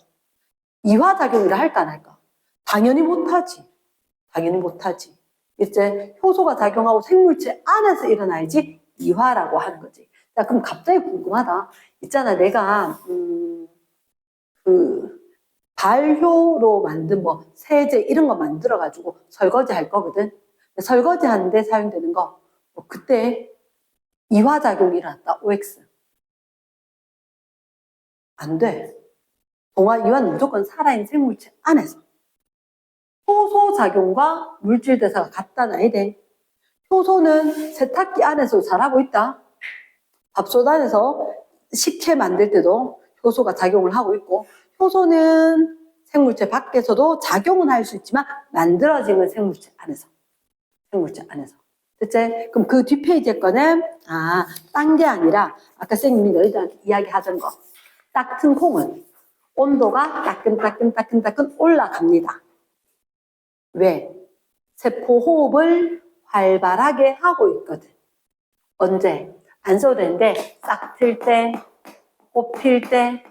Speaker 1: 이화작용이라 할까 안 할까? 당연히 못하지. 이제 효소가 작용하고 생물체 안에서 일어나야지 이화라고 하는 거지. 자, 그럼 갑자기 궁금하다. 있잖아, 내가 발효로 만든 세제 이런 거 만들어 가지고 설거지 할 거거든. 설거지 하는데 사용되는 거, 그때 이화작용이 일어났다. OX 안 돼. 동화 이화는 무조건 살아있는 생물체 안에서. 효소작용과 물질대사가 같다는 돼. 효소는 세탁기 안에서 잘하고 있다. 밥솥 안에서 식혜 만들 때도 효소가 작용을 하고 있고, 효소는 생물체 밖에서도 작용은 할 수 있지만 만들어지는 생물체 안에서. 됐지? 그럼 그 뒷페이지에 거는 딴 게 아니라 아까 선생님이 너희들한테 이야기하던 거, 따끈 콩은 온도가 따끈 올라갑니다. 왜? 세포 호흡을 활발하게 하고 있거든. 언제? 안 써도 되는데 싹 틀 때, 꽃필 때,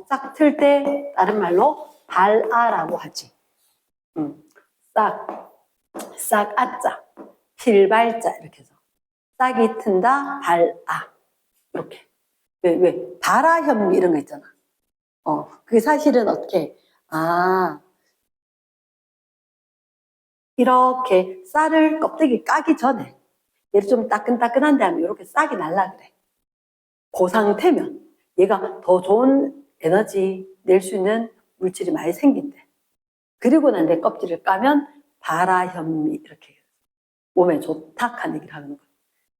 Speaker 1: 싹 틀 때 다른 말로 발아라고 하지. 싹 아자, 필발자 이렇게 해서 싹이 튼다 발아 이렇게. 왜? 발아현미 이런 거 있잖아. 그게 사실은 어떻게? 이렇게 쌀을 껍데기 까기 전에 얘를 좀 따끈따끈한데 하면 이렇게 싹이 날라 그래. 그 상태면 얘가 더 좋은 에너지 낼 수 있는 물질이 많이 생긴대. 그리고 난 내 껍질을 까면 발아현미 이렇게 몸에 좋다 하는 얘기를 하는 거야.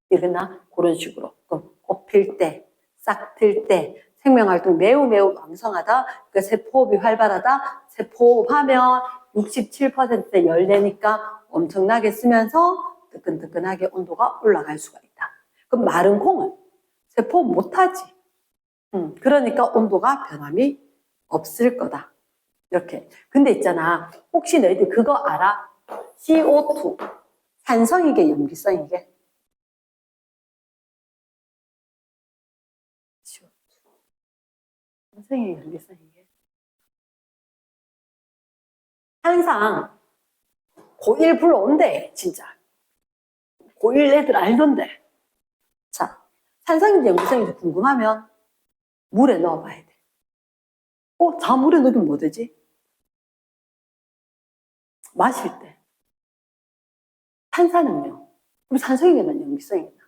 Speaker 1: 이러나 그런 식으로. 그럼 꽃필 때, 싹 틀 때, 생명활동 매우 왕성하다. 그러니까 세포호흡이 활발하다. 세포호흡하면 67%의 열내니까 엄청나게 쓰면서 뜨끈뜨끈하게 온도가 올라갈 수가 있다. 그럼 마른 콩은 세포호흡 못하지. 그러니까 온도가 변함이 없을 거다. 이렇게. 근데 있잖아. 혹시 너희들 그거 알아? CO2. 산성이게 염기성이게? 산성이게 염기성이게? 항상 고1 불러온대, 진짜. 고1 애들 알던데. 자, 산성인지 염기성인지 궁금하면 물에 넣어봐야 돼. 자, 물에 넣으면 뭐 되지? 마실 때. 탄산음료. 그럼 산성이겠나, 염기성이겠나?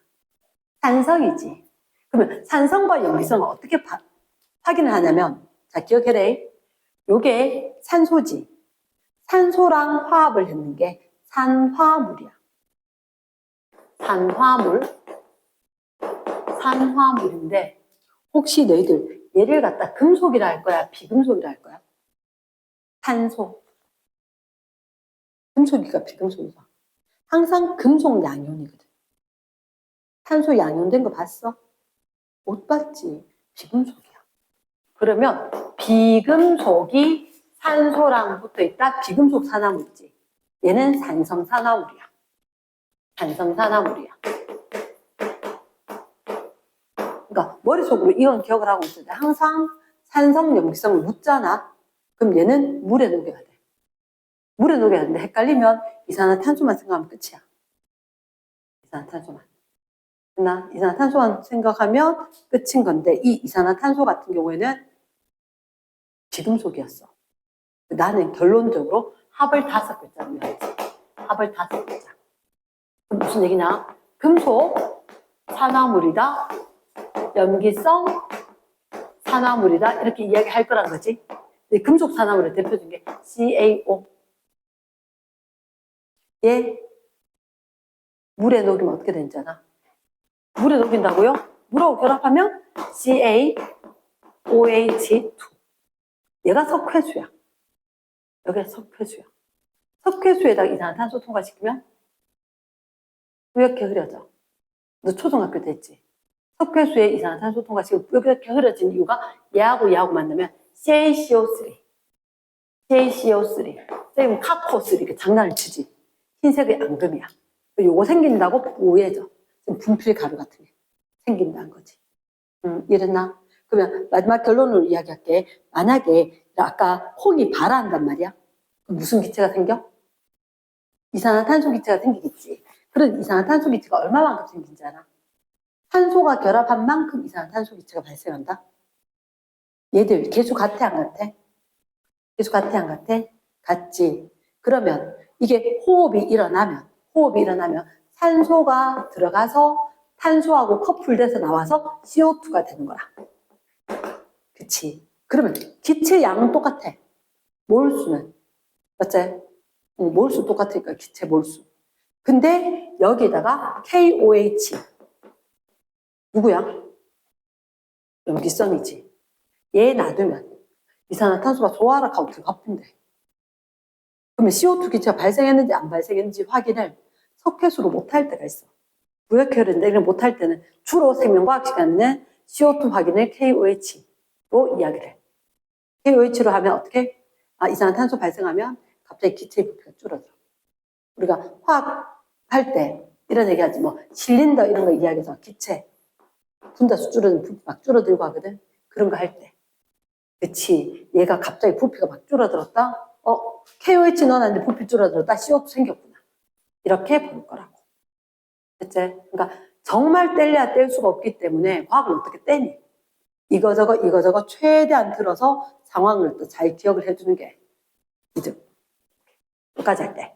Speaker 1: 산성이지. 그러면 산성과 염기성을 어떻게 확인을 하냐면, 자, 기억해래. 요게 산소지. 산소랑 화합을 했는 게 산화물이야. 산화물인데, 혹시 너희들 얘를 갖다 금속이라 할 거야? 비금속이라 할 거야? 탄소. 금속이가 비금속이가. 항상 금속 양이온이거든. 탄소 양이온된 거 봤어? 못 봤지. 비금속이야. 그러면 비금속이 산소랑 붙어 있다. 비금속 산화물이지. 얘는 산성산화물이야. 산성산화물이야. 그러니까 머릿속으로 이건 기억을 하고 있을 때 항상 산성, 염기성을 묻잖아. 그럼 얘는 물에 녹여야 돼. 물에 녹여야 되는데 헷갈리면 이산화탄소만 생각하면 끝이야. 이산화탄소만. 이산화탄소만 생각하면 끝인 건데 이 이산화탄소 같은 경우에는 비금속이었어. 나는 결론적으로 합을 5글자로 외웠지. 합을 5글자. 그럼 무슨 얘기냐? 금속, 산화물이다. 염기성, 산화물이다. 이렇게 이야기할 거란 거지. 금속 산화물을 대표적인 게 CaO. 얘 물에 녹이면 어떻게 되잖아. 물에 녹인다고요? 물하고 결합하면 CaOH2. 얘가 석회수야. 여기가 석회수야. 석회수에다가 이산화탄소 통과시키면 이렇게 흐려져. 너 초등학교 때 했지? 석회수에 이산화탄소 통과시키면 이렇게 흐려진 이유가 얘하고 만나면 CaCO3. 쌤 카코3 이렇게 장난을 치지. 흰색의 앙금이야. 요거 생긴다고 오해져. 분필 가루 같은 게 생긴다는 거지. 이랬나? 그러면 마지막 결론으로 이야기할게. 만약에 아까 콩이 발화한단 말이야. 그럼 무슨 기체가 생겨? 이산화탄소 기체가 생기겠지. 그런 이산화탄소 기체가 얼마만큼 생긴지 알아? 탄소가 결합한 만큼 이산화탄소 기체가 발생한다? 얘들 개수 같아 안 같아? 개수 같아 안 같아? 같지. 그러면 이게 호흡이 일어나면 산소가 들어가서 탄소하고 커플돼서 나와서 CO2가 되는 거라. 그치? 그러면 기체 양은 똑같아. 몰수는. 맞지? 몰수 똑같으니까 기체 몰수. 근데 여기에다가 KOH. 누구야? 염기성이지. 얘 놔두면 이산화탄소가 좋아라 하고 들어가쁜데. 그러면 CO2 기체가 발생했는지 안 발생했는지 확인을 석회수로 못할 때가 있어. 무역혈인데 못할 때는 주로 생명과학 시간에는 CO2 확인을 KOH로 이야기를 해. KOH로 하면 어떻게? 이산화탄소 발생하면 갑자기 기체의 부피가 줄어들어. 우리가 화학 할 때 이런 얘기 하지. 뭐 실린더 이런 거 이야기해서 기체 분자수 줄어들면 부피 막 줄어들고 하거든. 그런 거 할 때. 그치. 얘가 갑자기 부피가 막 줄어들었다. KOH 넣어놨는데 부피 줄어들었다. CO2 생겼구나. 이렇게 볼 거라고. 됐지? 그러니까 정말 뗄래야 뗄 수가 없기 때문에 과학은 어떻게 떼니? 이거저거 최대한 들어서 상황을 또 잘 기억을 해주는 게 이득. 끝까지 할 때.